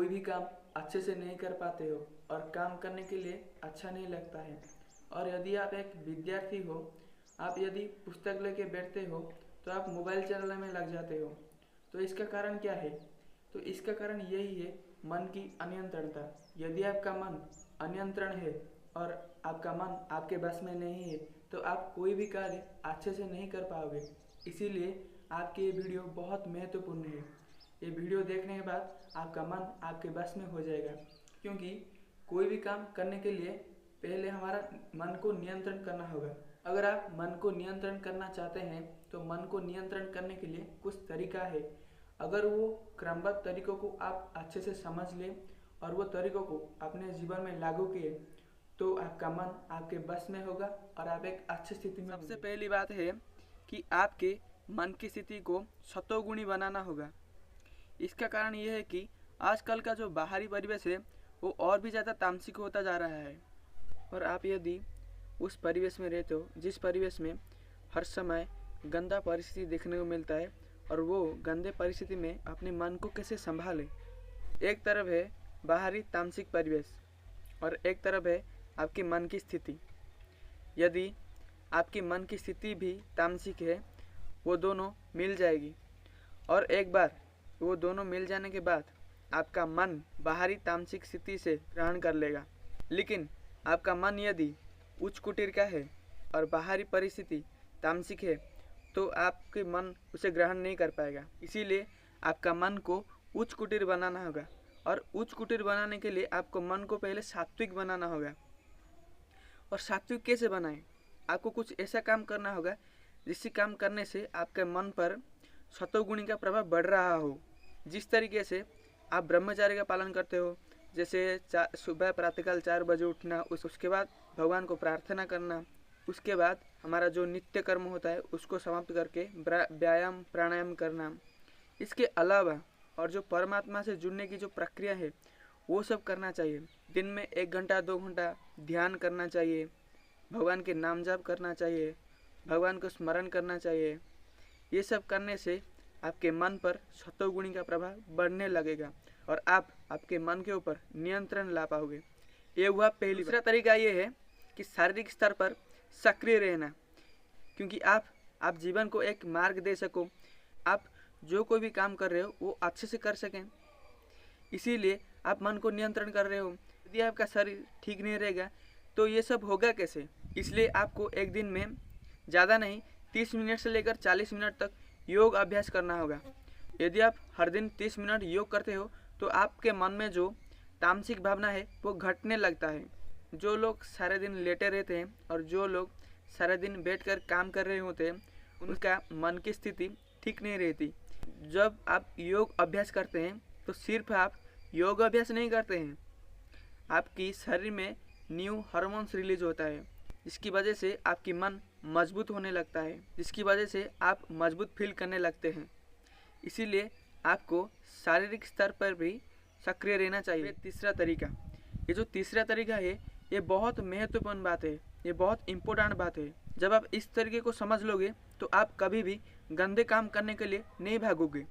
कोई भी काम अच्छे से नहीं कर पाते हो और काम करने के लिए अच्छा नहीं लगता है। और यदि आप एक विद्यार्थी हो, आप यदि पुस्तक लेके बैठते हो तो आप मोबाइल चलाने में लग जाते हो। तो इसका कारण क्या है? तो इसका कारण यही है, मन की अनियंत्रणता। यदि आपका मन अनियंत्रण है और आपका मन आपके बस में नहीं है तो आप कोई भी कार्य अच्छे से नहीं कर पाओगे। इसीलिए आपके ये वीडियो बहुत महत्वपूर्ण है। ये वीडियो देखने के बाद आपका मन आपके बस में हो जाएगा, क्योंकि कोई भी काम करने के लिए पहले हमारा मन को नियंत्रण करना होगा। अगर आप मन को नियंत्रण करना चाहते हैं तो मन को नियंत्रण करने के लिए कुछ तरीका है। अगर वो क्रमबद्ध तरीकों को आप अच्छे से समझ लें और वो तरीकों को अपने जीवन में लागू किए तो आपका मन आपके बस में होगा और आप एक अच्छी स्थिति में। सबसे पहली बात है कि आपके मन की स्थिति को सतोगुणी बनाना होगा। इसका कारण यह है कि आजकल का जो बाहरी परिवेश है वो और भी ज़्यादा तामसिक होता जा रहा है। और आप यदि उस परिवेश में रहते हो जिस परिवेश में हर समय गंदा परिस्थिति देखने को मिलता है, और वो गंदे परिस्थिति में अपने मन को कैसे संभाले। एक तरफ है बाहरी तामसिक परिवेश और एक तरफ है आपके मन की स्थिति। यदि आपके मन की स्थिति भी तामसिक है, वो दोनों मिल जाएगी और एक बार वो दोनों मिल जाने के बाद आपका मन बाहरी तामसिक स्थिति से ग्रहण कर लेगा। लेकिन आपका मन यदि उच्च कुटीर का है और बाहरी परिस्थिति तामसिक है तो आपके मन उसे ग्रहण नहीं कर पाएगा। इसीलिए आपका मन को उच्च कुटीर बनाना होगा, और उच्च कुटीर बनाने के लिए आपको मन को पहले सात्विक बनाना होगा। और सात्विक कैसे बनाएं? आपको कुछ ऐसा काम करना होगा जिससे काम करने से आपके मन पर सतोगुणी का प्रभाव बढ़ रहा हो। जिस तरीके से आप ब्रह्मचार्य का पालन करते हो, जैसे सुबह प्रातःकाल 4 बजे उठना, उसके बाद भगवान को प्रार्थना करना, उसके बाद हमारा जो नित्य कर्म होता है उसको समाप्त करके व्यायाम प्राणायाम करना। इसके अलावा और जो परमात्मा से जुड़ने की जो प्रक्रिया है वो सब करना चाहिए। दिन में 1 घंटा 2 घंटा ध्यान करना चाहिए, भगवान के नाम जाप करना चाहिए, भगवान को स्मरण करना चाहिए। ये सब करने से आपके मन पर सतोगुणी का प्रभाव बढ़ने लगेगा और आप आपके मन के ऊपर नियंत्रण ला पाओगे। ये हुआ पहली। दूसरा तरीका ये है कि शारीरिक स्तर पर सक्रिय रहना, क्योंकि आप जीवन को एक मार्ग दे सको, आप जो कोई भी काम कर रहे हो वो अच्छे से कर सकें। इसीलिए आप मन को नियंत्रण कर रहे हो। यदि आपका शरीर ठीक नहीं रहेगा तो ये सब होगा कैसे? इसलिए आपको एक दिन में ज़्यादा नहीं 30 मिनट से लेकर 40 मिनट तक योग अभ्यास करना होगा। यदि आप हर दिन 30 मिनट योग करते हो तो आपके मन में जो तामसिक भावना है वो घटने लगता है। जो लोग सारे दिन लेटे रहते हैं और जो लोग सारे दिन बैठकर काम कर रहे होते हैं उनका मन की स्थिति ठीक नहीं रहती। जब आप योग अभ्यास करते हैं तो सिर्फ आप योग अभ्यास नहीं करते हैं, आपकी शरीर में न्यू हार्मोन्स रिलीज होता है, जिसकी वजह से आपकी मन मजबूत होने लगता है, जिसकी वजह से आप मजबूत फील करने लगते हैं। इसीलिए आपको शारीरिक स्तर पर भी सक्रिय रहना चाहिए। तीसरा तरीका, ये जो तीसरा तरीका है ये बहुत महत्वपूर्ण बात है, ये बहुत इम्पोर्टेंट बात है। जब आप इस तरीके को समझ लोगे तो आप कभी भी गंदे काम करने के लिए नहीं भागोगे।